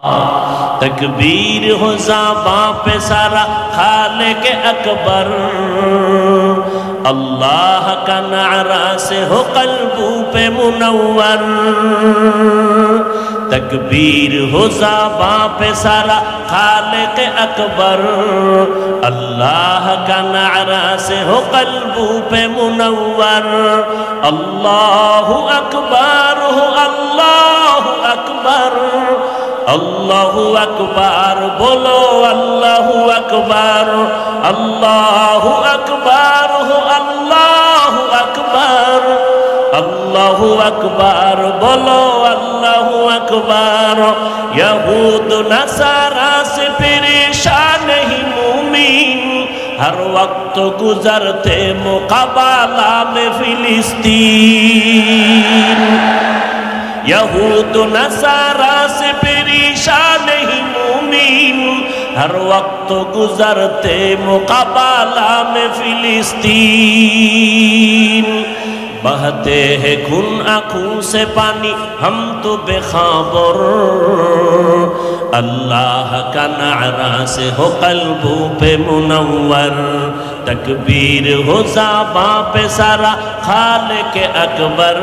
तकबीर हो ज़बां पे सारा खालिक अकबर, अल्लाह का नारा से हो क़ल्बों पे मुनव्वर। तकबीर हो ज़बां पे सारा खालिक अकबर, अल्लाह का नारा से हो क़ल्बों पे मुनव्वर। अल्लाहु अकबर हो अल्लाहु अकबर, अल्लाहु अकबर बोलो अल्लाहु अकबर, अल्लाहु अकबर हो अल्लाहु अकबर, अल्लाहु अकबर बोलो अल्लाहु अकबर। यहूद नसारा से परेशान नहीं मुमीन, हर वक्त गुजरते मुकाबला में फिलिस्तीन। यहूद नसारा से परेशान नहीं मुमीन, हर वक्त गुजरते मुकाबला में फिलिस्तीन। बहते हैं खून आँखों से पानी हम तो बेखबर, अल्लाह का नारा से हो क़ल्बों पे मुनव्वर। तकबीर हो ज़बां पे सारा खालिक अकबर,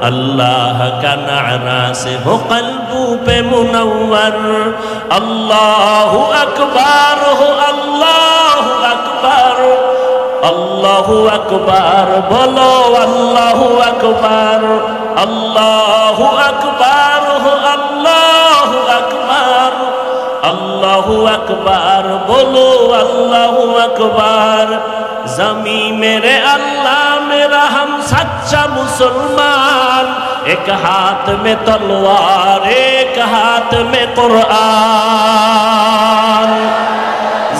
अल्लाह का नारा से हो क़ल्बों पे मुनव्वर। अल्लाहु अकबर हो अल्लाहु अकबर, अल्लाहु अकबर बोलो अल्लाहु अकबर, अल्लाहु अकबर हो अल्लाहु अकबर, अल्लाहु अकबर बोलो अल्लाहु अकबर। ज़मीं मेरे अल्लाह मेरा हम सच्चा मुसलमान, एक हाथ में तलवार एक हाथ में कुरान।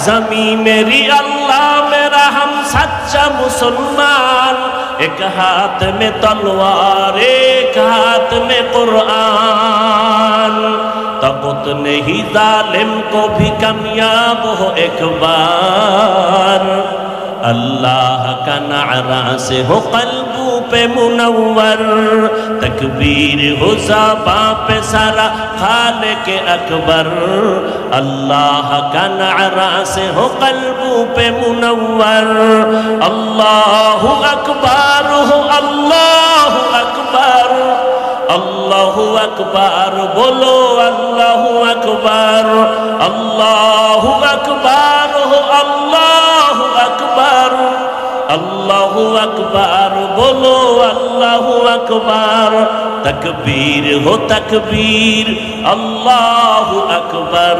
ज़मीं मेरी अल्लाह मेरा हम सच्चा मुसलमान, एक हाथ में तलवार एक हाथ में कुरान। तक़ुत नहीं जालिम को भी कामयाब हो एक बार, अल्लाह का नारा से हो क़ल्बों पे मुनव्वर। तकबीर हो ज़बां पे सारा खालिक अकबर, अल्लाह का नारा से हो क़ल्बों पे मुनव्वर। अल्लाहु अकबर हो अल्लाहु अकबर, अल्लाहु अकबर बोलो अल्लाहु अकबर, अल्लाहु अकबर हो अल्लाहु अकबर, अल्लाहु अकबर बोलो अल्लाहु अकबर। तकबीर हो तकबीर अल्लाहु अकबर,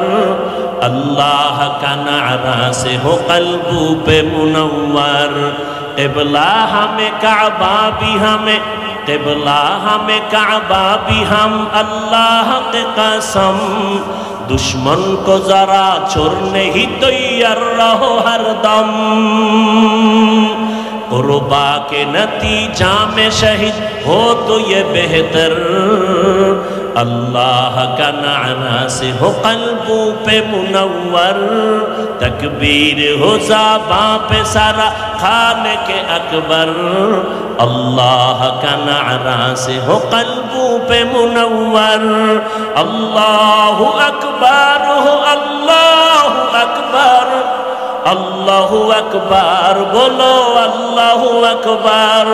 अल्लाह का नारा से हो क़ल्बों पे मुनव्वर। क़िबला हमें काबा भी हमें, क़िबला हमें काबा भी हम, अल्लाह के कसम दुश्मन को जरा छोड़ने ही तैयार रहो हरदम। कुर्बा के नतीजा में शहीद हो तो ये बेहतर, अल्लाह का नारा से हो क़ल्बों पे मुनव्वर। तकबीर हो ज़बां पे सारा खालिक अकबर, अल्लाह का नारा से हो क़ल्बों पे मुनव्वर। अल्लाहु अकबर हो अल्लाहु अकबर, अल्लाहु अकबर बोलो अल्लाहु अकबर,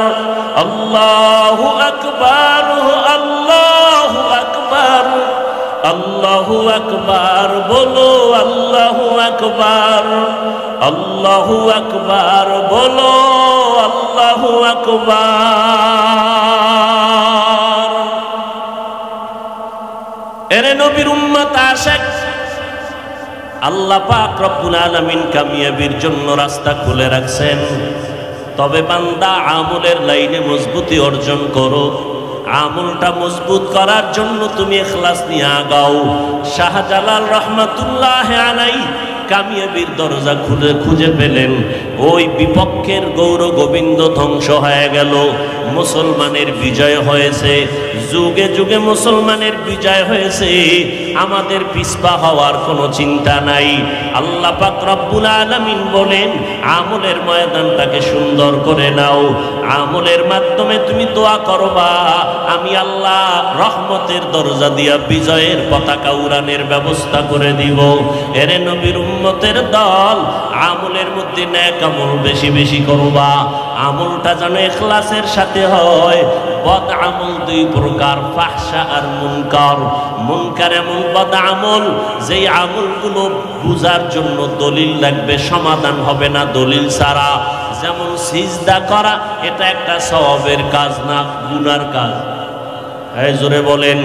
अल्लाहु अकबर हो अल्लाहु अकबर, अल्लाहु अकबर बोलो अल्लाहु अकबर, अल्लाहु अकबर बोलो अल्लाहु अकबर। एरे नबीर उम्मत आशिक, আল্লাহ পাক রব্বুল আলামিন কামিয়াবির জন্য রাস্তা খুলে রাখছেন। তবে বান্দা আমলের লাইনে মজবুতি অর্জন করো, আমলটা মজবুত করার জন্য তুমি ইখলাস নিয়ে আগাও। শাহজালাল রহমাতুল্লাহ আলাইহি কামিয়াবির দরজা খুঁজে পেলেন, ওই বিপক্ষের গৌর গোবিন্দ ধ্বংস হয়ে গেল, মুসলমানের বিজয় হয়েছে। যুগে যুগে মুসলমানের বিজয় হয়েছে, আমাদের পিছপা হওয়ার কোনো চিন্তা নাই। আল্লাহ পাক রব্বুল আলামিন বলেন, আমলের ময়দানটাকে সুন্দর করে নাও, আমলের মাধ্যমে তুমি দোয়া করবা, আমি আল্লাহ রহমতের দরজা দিয়া বিজয়ের পতাকা উড়ানের ব্যবস্থা করে দিব। এরে নবীর উম্মতের দল, আমলের মধ্যে নেক আমল বেশি বেশি করবা, আমলটা যেন ইখলাসের সাথে হয়। বদ আমল দুই প্রকার, ফাহশা আর মুনকার। মুনকার এমন বদ আমল, যেই আমলগুলো বুঝার জন্য দলিল লাগবে, সমাধান হবে না দলিল ছাড়া। যেমন সিজদা করা, এটা একটা সওয়াবের কাজ না গুনার কাজ। এই জোরে বলেন,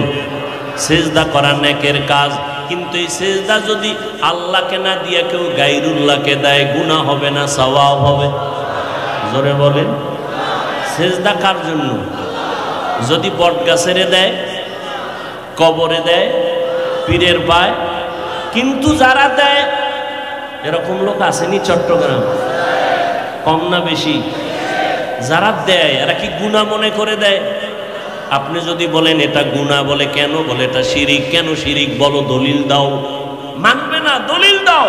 সিজদা করা নেকের কাজ, কিন্তু এই সিজদা যদি আল্লাহকে না দিয়ে কেউ গায়রুল্লাহকে দেয়, গুনাহ হবে না সওয়াব হবে? জোরে বলেন। সিজদা কার জন্য? যদি বটগাছেরে দেয়, কবরে দেয়, পীরের পায়। কিন্তু যারা দেয়, এরকম লোক আসেনি চট্টগ্রাম? কম না বেশি? যারা দেয় এরা কি গুনাহ মনে করে দেয়? আপনি যদি বলেন এটা গুনাহ, বলে কেন? বলে এটা শিরিক। কেন শিরিক? বলো দলিল দাও। মানবে না, দলিল দাও।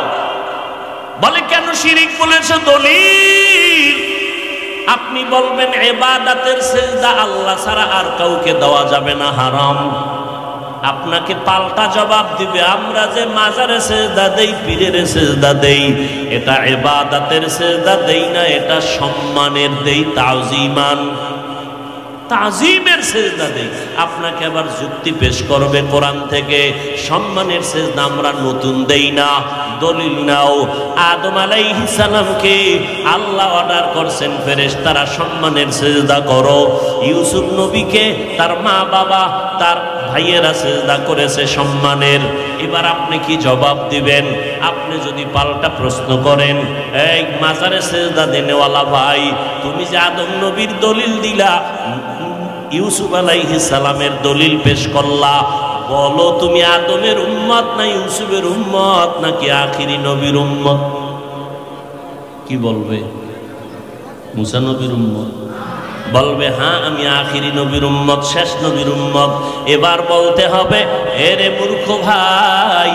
বলে কেন শিরিক বলেছে? দলিল। আপনি বলবেন ইবাদতের সিজদা আল্লাহ ছাড়া আর কাউকে দেওয়া যাবে না, হারাম। আপনাকে পাল্টা জবাব দিবে, আমরা যে মাজারে সিজদা দেই, পীরের সিজদা দেই, এটা ইবাদতের সিজদা দেই না, এটা সম্মানের দেই, তাজিমান, তাজিমের সিজদা দেই। আপনাকে আবার যুক্তি পেশ করবে কোরআন থেকে, সম্মানের সিজদা আমরা নতুন দেই না। দলিল নাও। আদম আলাইহিস সালামকে আল্লাহ অর্ডার করছেন, ফেরেশতারা সম্মানের সিজদা করো। ইউসুফ নবীকে তার মা বাবা, তার ভাইয়েরা সিজদা করেছে সম্মানের। এবার আপনি কি জবাব দিবেন? আপনি যদি পাল্টা প্রশ্ন করেন, এই মাজারে সিজদা দেনেওয়ালা ভাই, তুমি যে আদম নবীর দলিল দিলা, ইউসুফ আলাইহিস সালামের দলিল পেশ করলা, বলো তুমি আদমের উম্মত না ইউসুফের উম্মত, নাকি আখিরি নবীর উম্মত? কি বলবে? মুসা নবীর উম্মত? বলবে হ্যাঁ আমি আখিরি নবীর উম্মত, শেষ নবীর উম্মত। এবার বলতে হবে, এরে মূর্খ ভাই,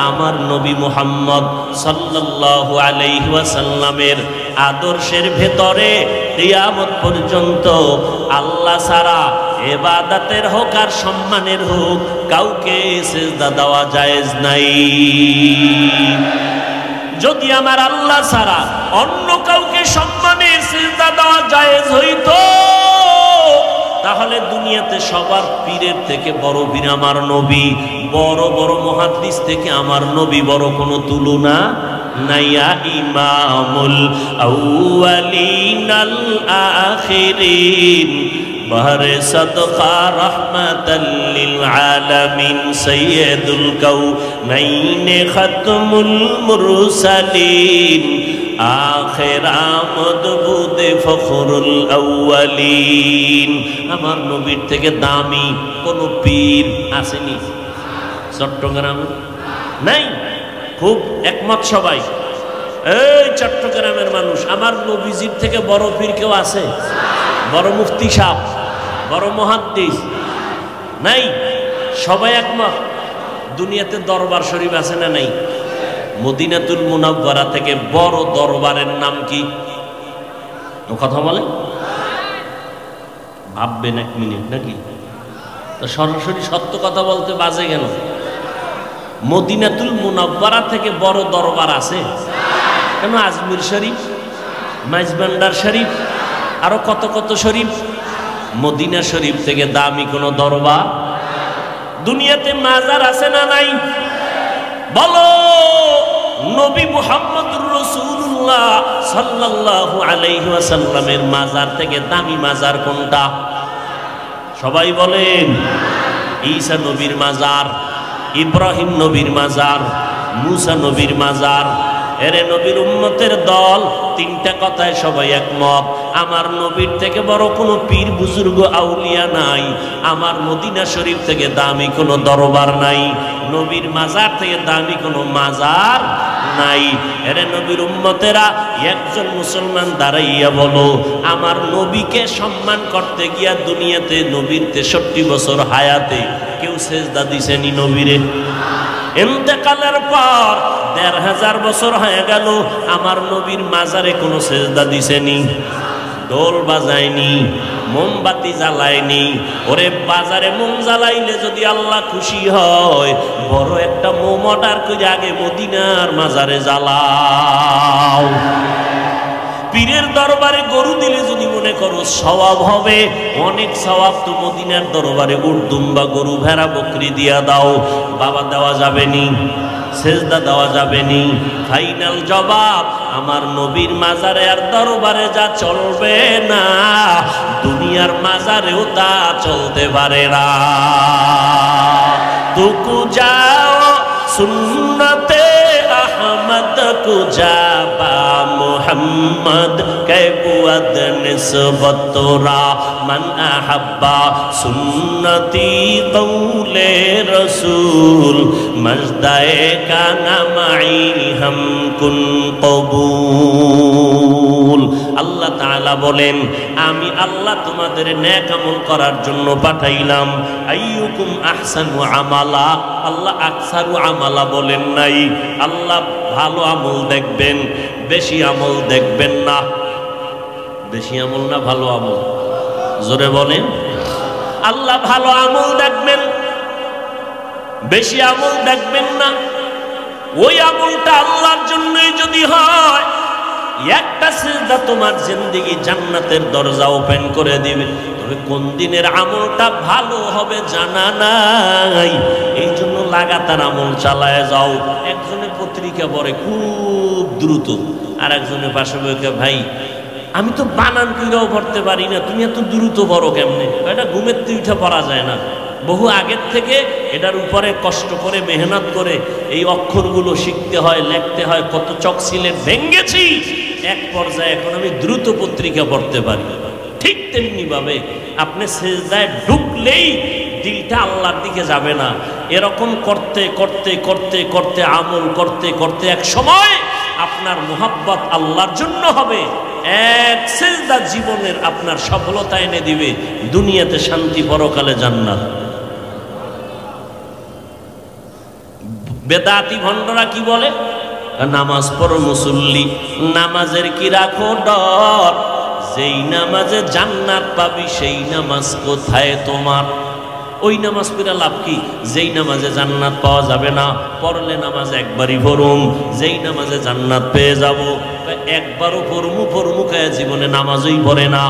আমার নবী মুহাম্মদ সাল্লাল্লাহু আলাইহি ওয়াসাল্লামের আদর্শের ভেতরে কিয়ামত পর্যন্ত আল্লাহ ছাড়া ইবাদতের হোক আর সম্মানের হোক, কাউকে সিজদা দেওয়া জায়েজ নাই। যদি আমার আল্লাহ ছাড়া অন্য কাউকে সম্মানের সিজদা দেওয়া জায়েজ হইতো, তাহলে দুনিয়াতে সবার পীরের থেকে বড় পীর আমার নবী, বড় বড় মুহাদ্দিস থেকে আমার নবী বড় কোনো তুলনা নাই। ইমামুল আউয়ালিন আল আখিরিন বাহরে সাদকা রাহমাতাল লিল আলামিন সাইয়্যিদুল কাউনাইন খাতমুল মুরসালিন আখির আমদ বুদে ফখরুল আউয়ালিন। আমার নবীর থেকে দামি কোন পীর আসেনি চট্টগ্রামে? নাই। খুব একমত সবাই। এই চট্টগ্রামের মানুষ, আমার নবীজির থেকে বড় পীর কেউ আছে? বড় মুফতি সাহেব, বড় মুহাদ্দিস নাই? সবাই একমত। দুনিয়াতে দরবার শরীফ আছে না নাই? মদিনাতুল মুনাওয়ারা থেকে বড় দরবারের নাম কি? কথা বলে ভাববেন এক মিনিট নাকি? তো সরাসরি সত্য কথা বলতে বাজে কেন? মদিনাতুল মুনাওয়ারা থেকে বড় দরবার আছে কেন? আজমির শরীফ, মাইজবান্ডার শরীফ, আরো কত কত শরীফ। মদিনা শরীফ থেকে দামি কোন দরবার দুনিয়াতে মাজার আছে না নাই? বলো, নবী মুহাম্মদুর রাসূলুল্লাহ সাল্লাল্লাহু আলাইহি ওয়াসাল্লামের মাজার থেকে দামি মাজার কোনটা? সবাই বলেন। ঈসা নবীর মাজার, ইব্রাহিম নবীর মাজার, মুসা নবীর মাজার। এরে নবীর উম্মতের দল, তিনটা কথায় সবাই একমত, আমার নবীর থেকে বড় কোনো পীর বুজুর্গ আউলিয়া নাই, আমার মদিনা শরীফ থেকে দামি কোনো দরবার নাই, নবীর মাজার থেকে দামি কোনো মাজার নাই। এরে নবীর উম্মতেরা, একজন মুসলমান দাঁড়াইয়া বলো, আমার নবীকে সম্মান করতে গিয়া দুনিয়াতে নবীর 63 বছর হায়াতে কেউ সেজদা দিছেনি নবীরে? ইন্তেকালের পর 1500 বছর হয়ে গেল, আমার নবীর মাজারে কোনো সেজদা দিছেনি? ঢোল বাজায়নি, মোমবাতি জ্বালায়নি। ওরে বাজারে মোম জ্বালাইলে যদি আল্লাহ খুশি হয়, বড় একটা মোম অর্ডার করে আগে মদিনার মাজারে জ্বালাও। পীরের দরবারে গরু দিলে যদি মনে করো সওয়াব হবে, অনেক সওয়াব তো মদিনার দরবারে উর্দুম্বা গরু ভেড়া বকরি দিয়া দাও। বাবা দেওয়া যাবে নি, সেজদা দেওয়া যাবে নি। ফাইনাল জবাব, আমার নবীর মাজারে আর দরবারে যা চলবে না, দুনিয়ার মাজারেও তা চলতে পারে না। তুকু যাও সুন্নতে আহমদ কুজাবা মুহাম্মদ কে বুয়াদ নিসবতরা মান আহাব্বা সুন্নতি কৌলে রসুল মজদায়ে কানা মাই হাম কুন কবুল। আল্লাহ তাআলা বলেন, আমি আল্লাহ তোমাদের নেক আমল করার জন্য পাঠাইলাম। আইয়ুকুম আহসানু আমালা, আল্লাহ আকসারু আমালা বলেন নাই। আল্লাহ ভালো আমল দেখবেন, বেশি আমল দেখবেন না। বেশি আমল না ভালো আমল? জোরে বলেন। আল্লাহ ভালো আমল দেখবেন, বেশি আমল দেখবেন না। ওই আমলটা আল্লাহর জন্যই যদি হয়, একটা সিজদা তোমার জিন্দেগি জান্নাতের দরজা ওপেন করে দিবে। তবে কোন দিনের আমলটা ভালো হবে জানা নাই, এই জন্য লাগাতার আমল চালায় যাও। একজনে পত্রিকা পড়ে খুব দ্রুত, আর একজনে পাশে বসে, ভাই আমি তো বানান কইরাও পড়তে পারি না, তুমি এত দ্রুত পড়ো কেমনে? এটা ঘুমের থেকে উঠে পড়া যায় না। বহু আগের থেকে এটার উপরে কষ্ট করে মেহনত করে এই অক্ষরগুলো শিখতে হয়, লিখতে হয়, কত চক সিলেট ভেঙ্গেছি। এক পর্যায়ে এখন আমি দ্রুত পত্রিকা পড়তে পারি। ঠিক তেমনি ভাবে আপনি সেজদায় ঢুকলেই দিলটা আল্লাহর দিকে যাবে না। এরকম করতে করতে করতে করতে আমল করতে করতে এক সময় আপনার মুহাব্বত আল্লাহর জন্য হবে। এক সেজদা জীবনের আপনার সফলতা এনে দিবে, দুনিয়াতে শান্তি, পরকালে জান্নাত। বেদাতি ভণ্ডরা কি বলে? নামাজ পড়ো মুসল্লি, নামাজের কি রাখো ডর? যেই নামাজে জান্নাত পাবি সেই নামাজ কোথায় তোমার? ওই নামাজ পড়া লাভ কি? যেই নামাজে জান্নাত পাওয়া যাবে না, পড়লে নামাজ একবারই পড়ুম, যেই নামাজে জান্নাত পেয়ে যাব। একবারও পড়মু পড়মু কায়া জীবনে নামাজই পড়ে না।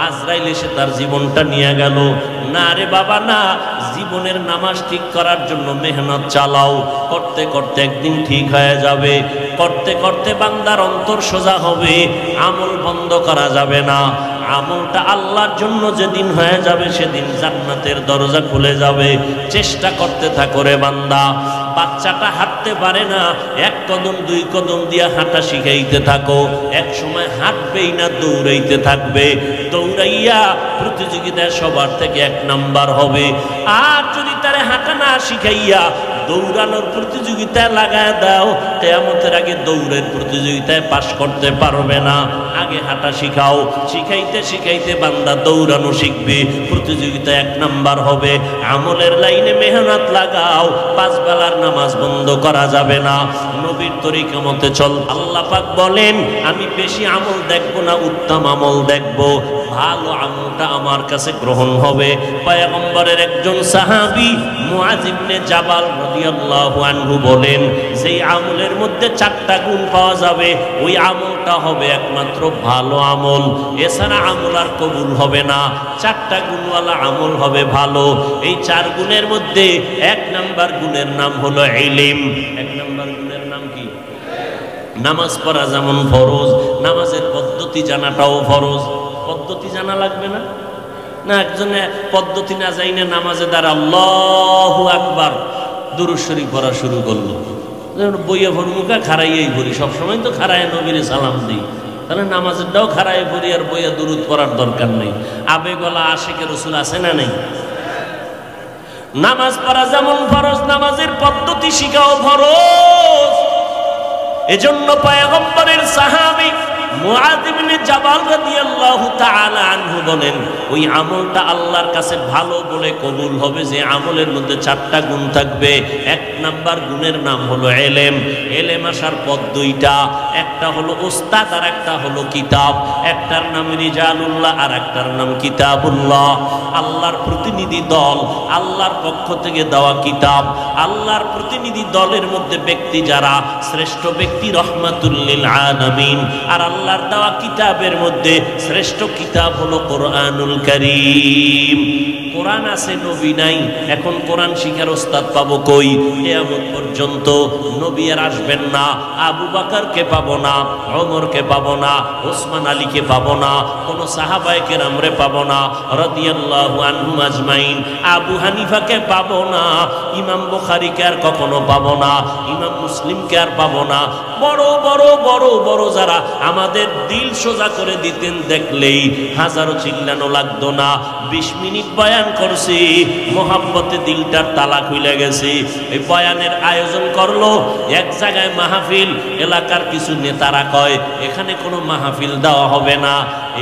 আজরাইল এসে তার জীবনটা নিয়ে গেল। না রে বাবা না, জীবনের নামাজ ঠিক করার জন্য মেহনত চালাও। করতে করতে একদিন ঠিক হয়ে যাবে। করতে করতে বান্দার অন্তর সোজা হবে। আমল বন্ধ করা যাবে না। আমলটা আল্লাহর জন্য যেদিন হয়ে যাবে, সেদিন জান্নাতের দরজা খুলে যাবে। চেষ্টা করতে থাকো রে বান্দা। বাচ্চাটা হাঁটতে পারে না, এক কদম দুই কদম দিয়া হাঁটা শিখাইতে থাকো। এক সময় হাঁটবেই না, দৌড়াইতে থাকবে। দৌড়াইয়া প্রতিযোগিতায় সবার থেকে 1 নাম্বার হবে। আর যদি তারে হাঁটা না শিখাইয়া দৌড়ানোর প্রতিযোগিতায় লাগায় দাও, কিয়ামতের আগে দৌড়ের প্রতিযোগিতায় পাশ করতে পারবে না। আগে হাঁটা শিখাও। শিখাইতে শিখাইতে বান্দা দৌড়ানো শিখবে, প্রতিযোগিতায় 1 নাম্বার হবে। আমলের লাইনে মেহনত লাগাও। 5 বেলার নামাজ বন্ধ করা যাবে না। নবীর তরিকা মতে চল। আল্লাহ পাক বলেন, আমি বেশি আমল দেখবো না, উত্তম আমল দেখবো। ভালো আমলটা আমার কাছে গ্রহণ হবে। পয়গম্বরের একজন সাহাবী মুআয ইবনে জাবাল রাদিয়াল্লাহু আনহু বলেন, যেই আমলের মধ্যে 4টা গুণ পাওয়া যাবে, ওই আমলটা হবে একমাত্র ভালো আমল। এছাড়া আমল আর কবুল হবে না। 4টা গুণওয়ালা আমল হবে ভালো। এই 4 গুণের মধ্যে 1 নাম্বার গুণের নাম হলো ইলম। 1 নাম্বার গুণের নাম কি? নামাজ পড়া যেমন ফরজ, নামাজের পদ্ধতি জানাটাও ফরজ। পদ্ধতি জানা লাগবে না? না, একজনে পদ্ধতি না জাইনে নামাজে দাঁড়া আল্লাহু আকবার দুরূদ শরীফ পড়া শুরু করলো। বইয়ে ভরমুখা খাড়াইয়াই পড়ি, সবসময় তো খাড়ায় নবীরে সালাম দিই। তাহলে নামাজেরটাও খাড়াই পড়ি, আর বইয়ে দুরূদ পড়ার দরকার নেই। আবেগলা আশিকে রসুল আছে না নেই? নামাজ পড়া যেমন ফরজ, নামাজের পদ্ধতি শিখাও ফরজ। এজন্য পয়গম্বরের সাহাবী মুআয ইবনে জাবাল রাদিয়াল্লাহু তাআলা আনহু বলেন, ওই আমলটা আল্লাহর কাছে ভালো বলে কবুল হবে যে আমলের মধ্যে 4টা গুণ থাকবে। 1 নাম্বার গুণের নাম হলো ইলম। ইলম আসার পথ 2টা, একটা হলো উস্তাদ আর একটা হলো কিতাব। একটার নাম রিজালুল্লাহ আর একটার নাম কিতাবুল্লাহ। আল্লাহর প্রতিনিধি দল, আল্লাহর পক্ষ থেকে দেওয়া কিতাব, আল্লাহর প্রতিনিধি দলের মধ্যে ব্যক্তি যারা, শ্রেষ্ঠ ব্যক্তি রহমাতুল লিল আলামিন। আর আল্লাহর দেওয়া কিতাবের মধ্যে শ্রেষ্ঠ কিতাব হলো কোরআনুল কারীম। কোরআন আছে, নবী নাই। এখন কোরআন শিখার ওস্তাদ পাবো কই? কিয়ামত পর্যন্ত নবী আর আসবেন না। আবু বকরকে পাবো না, ওমরকে পাবো না, ওসমান আলীকে পাবো না, কোন সাহাবায়ে কেরামরে পাবো না রাদিয়াল্লাহু আনহুম আজমাইন। আবু হানিফাকে পাবো না, ইমাম বুখারীকে আর কখনো পাবো না, ইমাম মুসলিমকে আর পাবো না। বড় বড় বড় বড় যারা আমাদের দিল সোজা করে দিতেন, দেখলেই হাজারো চিল্লানো লাগতো না। 20 মিনিট বয়ান করছি, মোহাব্বতে দিলটার তালা খুলে গেছে। এই বয়ানের আয়োজন করলো এক জায়গায় মাহফিল। এলাকার কিছু নেতারা কয় এখানে কোনো মাহফিল দেওয়া হবে না,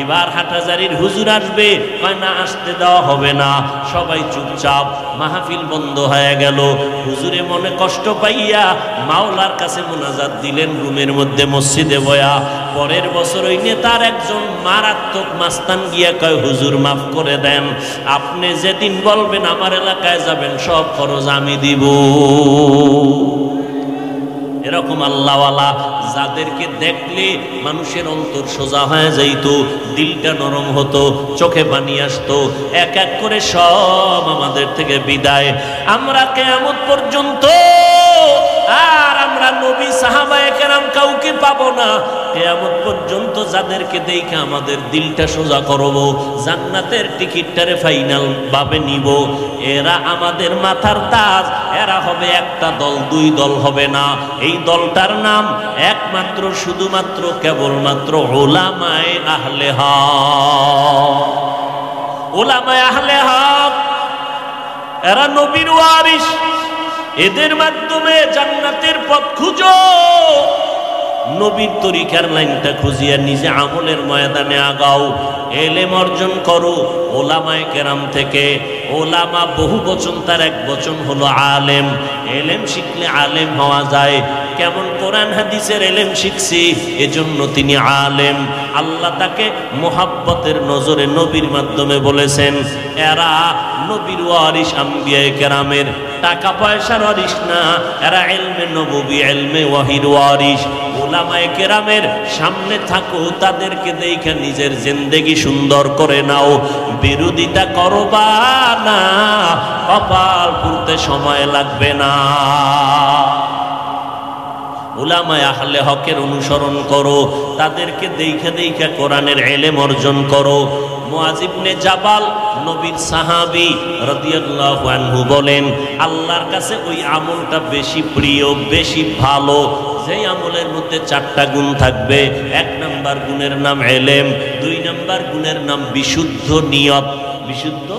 এবার হাটাজারির হুজুর আসবে, কয় না আসতে দেওয়া হবে না। সবাই চুপচাপ, মাহফিল বন্ধ হয়ে গেল। হুজুরে মনে কষ্ট পাইয়া মাওলার কাছে মুনাজাত দিলেন রুমের মধ্যে, মসজিদে বয়া। পরের বছর ওই নেতার একজন মারাত্মক মাস্তান গিয়া কয়, হুজুর মাফ করে দেন, আপনি যেদিন বলবেন আমার এলাকায় যাবেন সব খরচ আমি দিব। এরকম আল্লাহওয়ালা যাদেরকে দেখলে মানুষের অন্তর সোজা হয়ে যাইতো, দিলটা নরম হতো, চোখে পানি আসতো, এক এক করে সব আমাদের থেকে বিদায়। আমরা কিয়ামত পর্যন্ত আর আমরা নবী সাহাবায়ে কেরাম কাউকে পাবো না। কিয়ামত পর্যন্ত যাদেরকে দেখে আমাদের দিলটা সোজা করব, জান্নাতের টিকিটটারে ফাইনাল ভাবে নিব, এরা আমাদের মাথার তাজ। এরা হবে একটা দল, 2 দল হবে না। এই দলটার নাম একমাত্র শুধুমাত্র কেবলমাত্র উলামায়ে আহলে হক। উলামায়ে আহলে হক এরা নবীর ওয়ারিস। এদের মাধ্যমে জান্নাতের পথ খুঁজো। নবীর তরিকার লাইনটা খুঁজিয়া নিজে আমলের ময়দানে আগাও, এলেম অর্জন করো ওলামায়ে কেরাম থেকে। ওলামা বহু বচন, তার এক বচন হলো আলেম। এলেম শিখলে আলেম হওয়া যায়। কেমন? কোরআন হাদিসের এলেম শিখছি, এজন্য তিনি আলেম। আল্লাহ তাকে মোহাব্বতের নজরে নবীর মাধ্যমে বলেছেন, এরা নবীর ওয়ারিস, আম্বিয়ায়ে কেরামের। টাকা পয়সার ওয়ারিস না, এরা ইলমে নববী, ইলমে ওয়াহির ওয়ারিস। উলামায়ে কেরামের সামনে থাকো, তাদেরকে দেখে নিজের জিন্দেগি সুন্দর করে নাও। বিরোধিতা করবা না, কপাল পুড়তে সময় লাগবে না। উলামায়ে আহলে হকের অনুসরণ করো, তাদেরকে দেখে দেখে কোরআনের ইলম অর্জন করো। মুআয ইবনে জাবাল নবীর সাহাবী রাদিয়াল্লাহু আনহু বলেন, আল্লাহর কাছে ওই আমলটা বেশি প্রিয়, বেশি ভালো যেই আমলের মধ্যে 4টা গুণ থাকবে। 1 নাম্বার গুণের নাম ইলম, 2 নাম্বার গুণের নাম বিশুদ্ধ নিয়ত। বিশুদ্ধ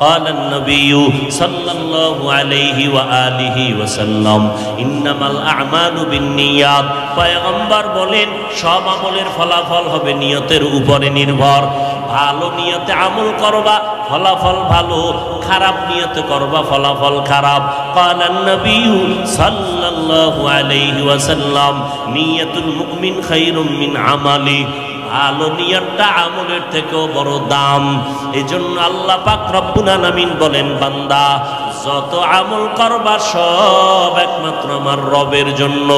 قال النبي صلى الله عليه وآله وسلم إنما الأعمال بالنيات। পয়গম্বর বলেন সব আমলের ফলাফল হবে নিয়তের উপরে নির্ভর। ভালো নিয়তে আমল করবা, ফলাফল ভালো। খারাপ নিয়তে করবা, ফলাফল খারাপ। قال النبي صلى الله عليه وسلم نية المؤمن خير من عمله। ভালো নিয়তটা আমলের থেকেও বড় দাম। এজন্য আল্লাহ পাক রব্বুল আলামিন বলেন, বান্দা যত আমল করবা সব একমাত্র আমার রবের জন্য।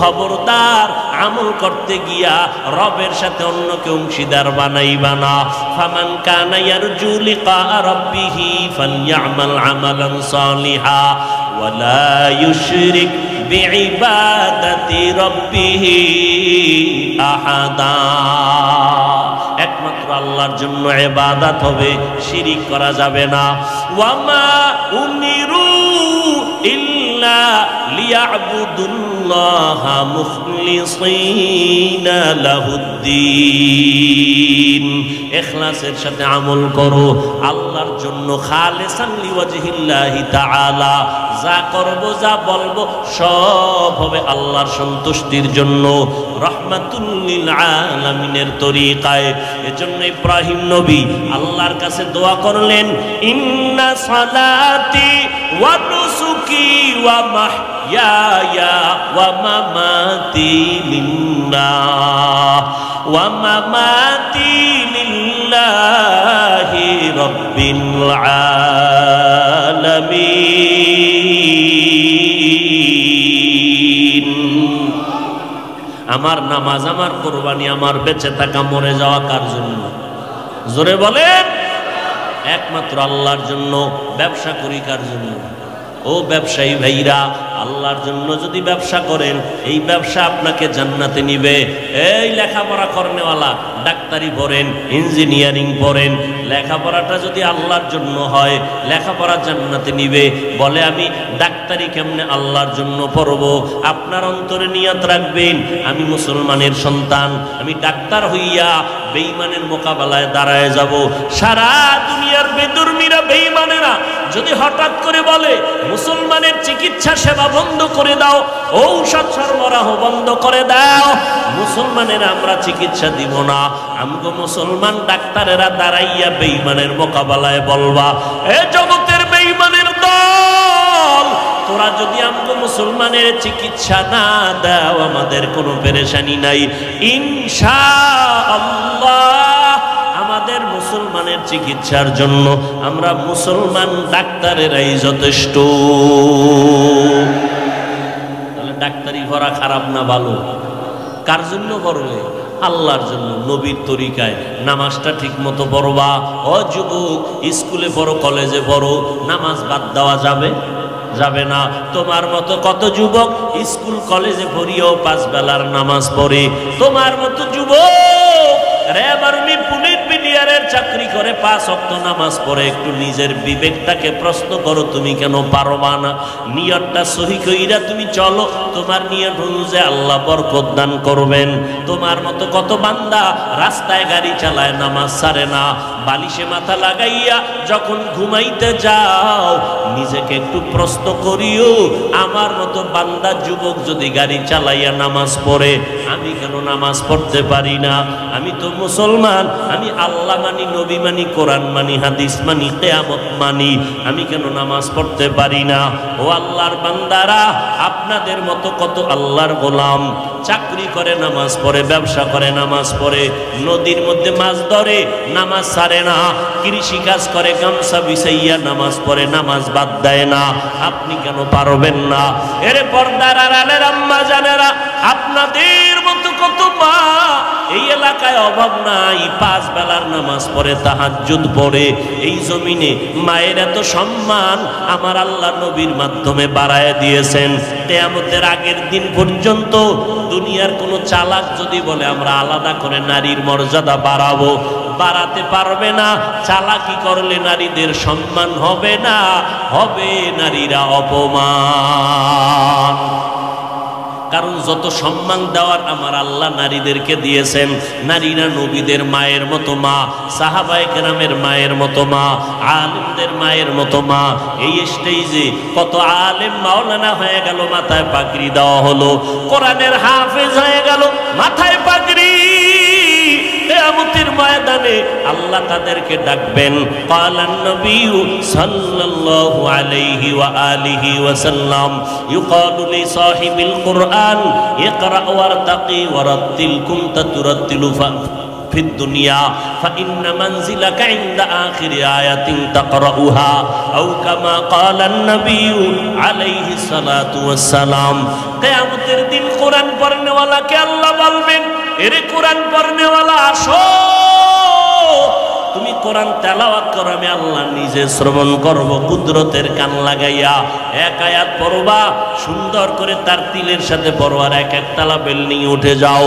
খবরদার আমল করতে গিয়া রবের সাথে অন্যকে অংশীদার বানাইবা না। ফামান কানা ইয়ারজু লিকা রাব্বিহি ফালইআমাল আমালান সালিহা ওয়ালা ইউশরিক বিইবাদাতি রাব্বিহি আহাদা। একমাত্র আল্লাহর জন্য ইবাদত হবে, শিরিক করা যাবে না। ওয়ামা উমিরু ইল্লা লিয়াবুদুল্লাহা মুখলিসিনা লাহুদ্দিন। ইখলাসের সাথে আমল করো, আল্লাহর জন্য, খালিসান লিওয়াজহিল্লাহি তাআলা। যা করব, যা বলবো সব হবে আল্লাহর সন্তুষ্টির জন্য, রাহমাতুল লিল আলামিনের তরিকায়। এজন্য ইব্রাহিম নবী আল্লাহর কাছে দোয়া করলেন, ইন্না সালাতি ওয়া নুসুকি ওয়া মাহইয়ায়া ওয়া মামাতি লিল্লাহ ওয়া মামাতি লিল্লাহি রাব্বিল আলামিন। আমার নামাজ, আমার কুরবানি, আমার বেঁচে থাকা, মরে যাওয়া কার জন্য? জোরে বলেন। একমাত্র আল্লাহর জন্য। ব্যবসা করি কার জন্য? ও ব্যবসায়ী ভাইরা, আল্লাহর জন্য যদি ব্যবসা করেন, এই ব্যবসা আপনাকে জান্নাতে নিবে। এই লেখাপড়া করেনওয়ালা, ডাক্তারি পড়েন, ইঞ্জিনিয়ারিং পড়েন, লেখাপড়াটা যদি আল্লাহর জন্য হয়, লেখাপড়া জান্নাতে নিবে। বলে আমি ডাক্তারি কেমনে আল্লাহর জন্য পড়ব? আপনার অন্তরে নিয়ত রাখবেন, আমি মুসলমানের সন্তান, আমি ডাক্তার হইয়া বেঈমানের মোকাবেলায় দাঁড়ায় যাব। সারা দুনিয়ার বেদুর্মীরা, বেঈমানেরা যদি হঠাৎ করে বলে মুসলমানের চিকিৎসা সেবা বন্ধ করে দাও, ঔষধ সরবরাহ বন্ধ করে দাও, মুসলমানের আমরা চিকিৎসা দিব না, আমগো মুসলমান ডাক্তারেরা দাঁড়াইয়া বেঈমানের মোকাবেলায় বলবা, এ জগতের বেঈমানের দল, তোরা যদি আমগো মুসলমানের চিকিৎসা না দাও, আমাদের কোনো পেরেশানি নাই, ইনশাআল্লাহ আমাদের মুসলমানের চিকিৎসার জন্য আমরা মুসলমান ডাক্তারেরাই যথেষ্ট। তাহলে ডাক্তারি করা খারাপ না ভালো? কার জন্য করবে? আল্লাহর জন্য, নবীর তরিকায়। নামাজটা ঠিক মতো পড়বা। ও যুবক, স্কুলে পড়ো, কলেজে পড়ো, নামাজ বাদ দেওয়া যাবে? যাবে না। তোমার মতো কত যুবক স্কুল কলেজে পড়িয়েও 5 বেলার নামাজ পড়ে। তোমার মতো যুবক র্যাব, আর্মি, পুলিশ, বিডিআরের চাকরি করে 5 ওয়াক্ত নামাজ পড়ে। একটু নিজের বিবেকটাকে প্রশ্ন করো, তুমি কেন পারবা না? নিয়তটা সহি কইরা তুমি চলো, তোমার নিয়ত অনুযায়ী আল্লাহ বরকত দান করবেন। তোমার মতো কত বান্দা রাস্তায় গাড়ি চালায়, নামাজ ছাড়ে না, বালিশে মাথা লাগাইয়া যখন ঘুমাইতে যাও নিজেকে একটু প্রশ্ন করিও, আমার মতো বান্দা যুবক যদি গাড়ি চালাইয়া নামাজ পড়ে, আমি কেন নামাজ পড়তে পারি না? আমি তো মুসলমান, আমি আল্লাহ মানি, নবী মানি, কোরআন মানি, হাদিস মানি, কিয়ামত মানি, আমি কেন নামাজ পড়তে পারি না? ও আল্লাহর বান্দারা, আপনাদের মতো কত আল্লাহর গোলাম চাকরি করে নামাজ পড়ে, ব্যবসা করে নামাজ পড়ে, নদীর মধ্যে মাছ ধরে নামাজ ছাড়ে না, কৃষি কাজ করে গামছা বিছাইয়া নামাজ পড়ে, নামাজ বাদ দেয় না। আপনি কেন পারবেন না? এরে পর্দার আড়ালের আম্মা জানেরা, আপনাদের মতো কত মা এই এলাকায় অভাব নাই, 5 বেলার নামাজ পড়ে, তাহাজ্জুদ পড়ে। এই জমিনে মায়ের এত সম্মান আমার আল্লাহ নবীর মাধ্যমে বাড়ায় দিয়েছেন। কিয়ামতের আগের দিন পর্যন্ত দুনিয়ার কোনো চালাক যদি বলে আমরা আলাদা করে নারীর মর্যাদা বাড়াবো, বাড়াতে পারবে না। চালাকি করলে নারীদের সম্মান হবে না, হবে নারীরা অপমান। কারণ যত সম্মান দেওয়ার আমার আল্লাহ নারীদেরকে দিয়েছেন, নারীরা নবীদের মায়ের মতো মা, সাহাবায়ে কেরামের মায়ের মতো মা, আলেমদের মায়ের মতো মা। এই স্টেজে কত আলেম মাওলানা হয়ে গেল, মাথায় পাগড়ি দেওয়া হলো, কোরআনের হাফেজ হয়ে গেল, মাথায় পাগড়ি। কিয়ামতের ময়দানে আল্লাহ তাদেরকে ডাকবেন। ক্বালান নবিয়্যু সাল্লাল্লাহু আলাইহি ওয়া আলিহি ওয়া সাল্লাম, ইউকালু লি সাহিবিল কুরআন ইকরা ওয়ারতাকি ওয়ারাত্তিল কুনতা তুরাত্তিলু ফিদ দুনিয়া ফাইন্না মানজিলাকা ইনদা আখিরি আয়াতিন তাকরাউহা আও কামা ক্বালান নবিয়্যু আলাইহি সালাতু ওয়াস সালাম। কিয়ামতের দিন কোরআন পড়নেওয়ালাকে আল্লাহ বলবেন, এরে কোরআন পড়নেওয়ালা আসো, তুমি কোরআন তেলাওয়াত করো, আমি আল্লাহ নিজে শ্রবণ করব কুদরতের কান লাগাইয়া। এক আয়াত পড়বা, সুন্দর করে তার তিলের সাথে পড়ো, আর এক একতলা বিল্ডিং উঠে যাও।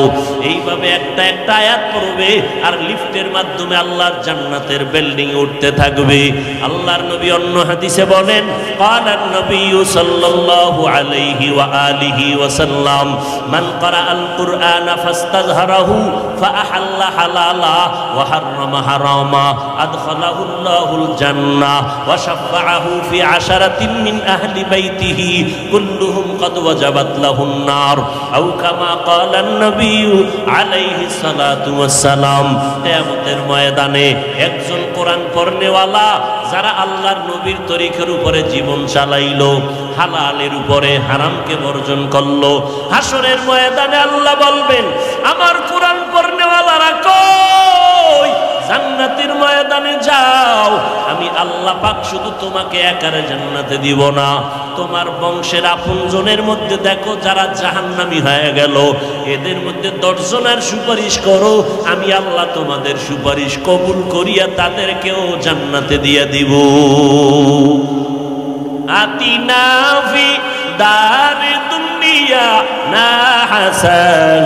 এইভাবে একটা একটা আয়াত পড়বে আর লিফটের মাধ্যমে আল্লাহর জান্নাতের বিল্ডিং উঠতে থাকবে। আল্লাহর নবী অন্য হাদিসে বলেন, ক্বালান নবী সাল্লাল্লাহু আলাইহি ওয়া আলিহি ওয়াসাল্লাম, মান ক্বারাআল কুরআনা ফাস্তাযহারাহু ফাআহাল্লা হালালা ওয়া হাররামা হারামা আদখালাহুল্লাহুল জান্নাহ ওয়া শাফাআহু ফি আশারাতিন মিন আহলি বাইতিহি কুল্লুহুম ক্বাদ ওয়াজাবাত লাহুন নার আও কামা ক্বালান নবী আলাইহিস সালাতু ওয়াস সালাম। কিয়ামতের ময়দানে একজন কোরআন পড়নেওয়ালা যারা আল্লাহর নবীর তরিকার উপরে জীবন চালাইলো, হালালের উপরে হারামকে বর্জন করলো, হাসরের ময়দানে আল্লাহ বলবেন, আমার কোরআন পড়নেওয়ালারা কই? জান্নাতের ময়দানে যাও। আমি আল্লাহ পাক শুধু তোমাকে একারে জান্নাতে দিব না, তোমার বংশের আপনজনের মধ্যে দেখো যারা জাহান্নামী হয়ে গেল, এদের মধ্যে 10 জনের সুপারিশ করো, আমি আল্লাহ তোমাদের সুপারিশ কবুল করিয়া তাদেরকেও জান্নাতে দিয়ে দিব। আতিনা ফি দারে দুনিয়া না হাসান,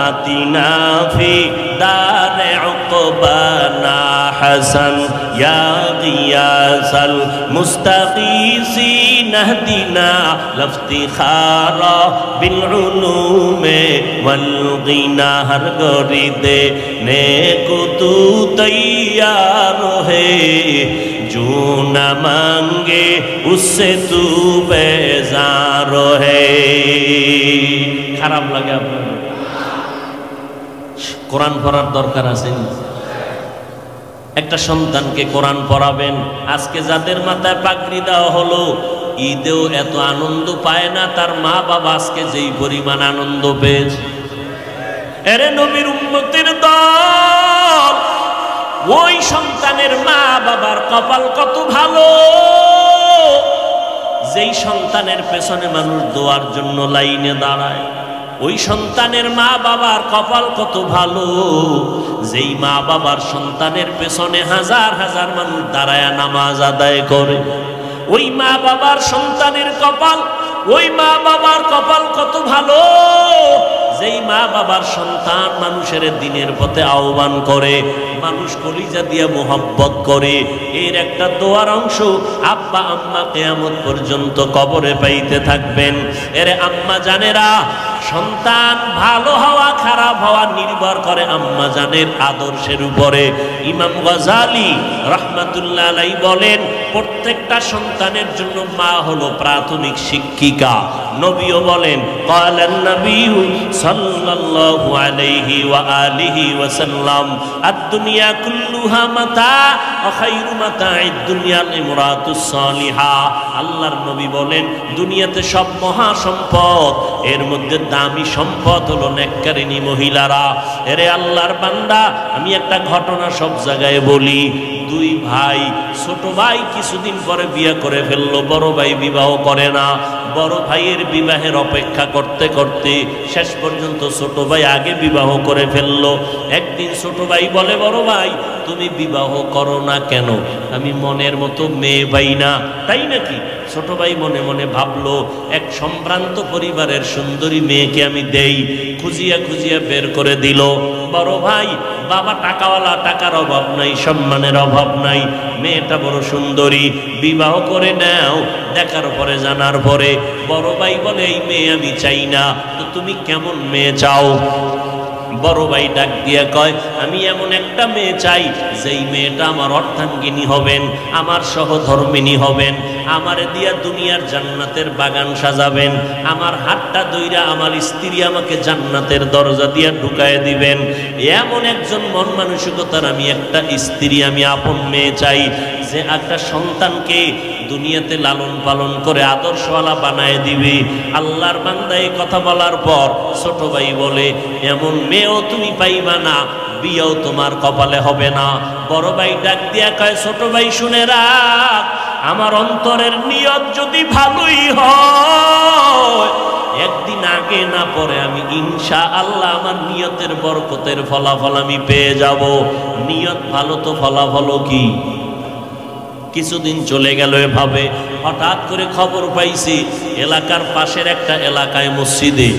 আতিনা ফি দারে উকবানা হাসান, ইয়া গিয়াসাল মুস্তাগীসিন ইহদিনা লফতিখারা বিল উলুমে ওয়াল গিনা। হর গরিদে নেকো তু তৈয়ার হে, जो न मांगे उससे तू बेजार है। খারাপ লাগে আপনার? কোরআন পড়ার দরকার আছে। একটা সন্তানকে কোরআন পড়াবেন। আজকে যাদের মাথায় পাগড়ি দেওয়া হলো, ঈদেও এত আনন্দ পায় না তার মা বাবা আজকে যেই পরিমাণ আনন্দ পেয়েছে। এরে নবীর উম্মতের দল, ওই সন্তানের মা বাবার কপাল কত ভালো, যেই সন্তানের পেছনে মানুষ দোয়ার জন্য লাইনে দাঁড়ায়। ওই সন্তানের মা বাবার কপাল কত ভালো, যেই মা বাবার সন্তানের পেছনে হাজার হাজার মানুষ দাঁড়ায় নামাজ আদায় করে। ওই মা বাবার সন্তানের কপাল, ওই মা বাবার কপাল কত ভালো, যেই মা বাবার সন্তান মানুষের দিনের পথে আহ্বান করে, মানুষ কলিজা দিয়া মোহাব্বত করে। এর একটা দোয়ার অংশ আব্বা আম্মা কিয়ামত পর্যন্ত কবরে পাইতে থাকবেন। এরে আম্মা জানেরা, সন্তান ভালো হওয়া খারাপ হওয়া নির্ভর করে আম্মা জানের আদর্শের উপরে। ইমাম গাজালি রাহমাতুল্লাহ আলাইহি বলেন, প্রত্যেকটা সন্তানের জন্য মা হলো প্রাথমিক শিক্ষিকা। নবীও বলেন, ক্বালান নবী সাল্লাল্লাহু আলাইহি ওয়া আলিহি ওয়াসাল্লাম, আদ-দুনিয়া কুল্লুহা মাতা ওয়া খায়রু মাতা'id দুনিয়াল ইমরাতুস সালিহা। আল্লাহর নবী বলেন, দুনিয়াতে সব মহা সম্পদ, এর মধ্যে দামি সম্পদ হলো নেককারিনী মহিলারা। এরে আল্লাহর বান্দা, আমি একটা ঘটনা সব জায়গায় বলি। দুই ভাই, ছোট ভাই কিছুদিন পরে বিয়ে করে ফেললো, বড় ভাই বিবাহ করে না। বড় ভাইয়ের বিবাহের অপেক্ষা করতে করতে শেষ পর্যন্ত ছোট ভাই আগে বিবাহ করে ফেললো। একদিন ছোট ভাই বলে, বড় ভাই তুমি বিবাহ করো না কেন? আমি মনের মতো মেয়ে পাই না। তাই নাকি? ছোট ভাই মনে মনে ভাবলো, এক সম্ভ্রান্ত পরিবারের সুন্দরী মেয়েকে আমি দেই। খুঁজিয়া খুঁজিয়া বের করে দিল। বড় ভাই, বাবা টাকাওয়ালা, টাকার অভাব নাই, সম্মানের অভাব নাই, মেয়েটা বড় সুন্দরী, বিবাহ করে নাও। দেখার পরে জানার পরে বড় ভাই বলে, এই মেয়ে আমি চাই না। তো তুমি কেমন মেয়ে চাও? বড় ভাই ডাক দিয়ে কয়, আমি এমন একটা মেয়ে চাই যেই মেয়েটা আমার অর্ধাঙ্গিনী হবেন, আমার সহধর্মিনী হবেন, আমারে দিয়া দুনিয়ার জান্নাতের বাগান সাজাবেন, আমার হাতটা ধইরা আমার স্ত্রী আমাকে জান্নাতের দরজা দিয়া ঢুকায় দিবেন। এমন একজন মন মানসিকতার আমি একটা স্ত্রী, আমি আপন মেয়ে চাই, যে একটা সন্তানকে দুনিয়াতে লালন পালন করে আদর্শওয়ালা বানায় দিবে। আল্লাহর বান্দা এই কথা বলার পর ছোট ভাই বলে, এমন মেয়েও তুমি পাইবা না, বিয়েও তোমার কপালে হবে না। বড় ভাই ডাক দিয়া কয়, ছোট ভাই শুনে রাখ, আমার অন্তরের নিয়ত যদি ভালোই হয়, একদিন আগে পড়ে না পড়ে আমি ইনশাআল্লাহ আমার নিয়তের বরকতের ফলাফল আমি পেয়ে যাব। নিয়ত ভালো তো ফলাফল কি? কিছুদিন চলে গেল এভাবে, হঠাৎ করে খবর পাইছি এলাকার পাশের একটা এলাকায় মসজিদে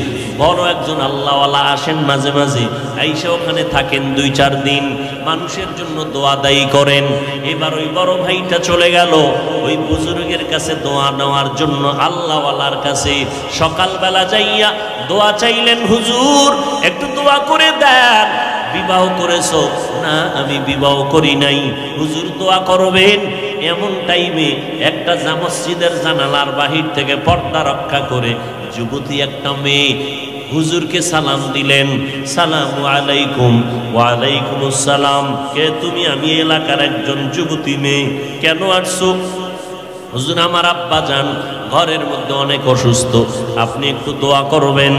বড় একজন আল্লাহওয়ালা আসেন মাঝে মাঝে, আইসা ওখানে থাকেন 2-4 দিন, মানুষের জন্য দোয়া দায়ী করেন। এবার ওই বড় ভাইটা চলে গেল ওই বুজুর্গের কাছে দোয়া নেওয়ার জন্য, আল্লাহওয়ালার কাছে। সকালবেলা যাইয়া দোয়া চাইলেন, হুজুর একটু দোয়া করে দেন। বিবাহ করেছো? না, আমি বিবাহ করি নাই। হুজুর দোয়া করবেন। এমন টাইমে একটা মসজিদের জানালার বাহির থেকে পর্দা রক্ষা করে যুবতী একটা মেয়ে হুজুরকে সালাম দিলেন, সালামু আলাইকুম। ওয়ালাইকুম আসসালাম। কে তুমি? আমি এলাকার একজন যুবতী মেয়ে। কেন আসছো? হুজুর আমার আব্বা যান ঘরের মধ্যে অনেক অসুস্থ, আপনি একটু দোয়া করবেন।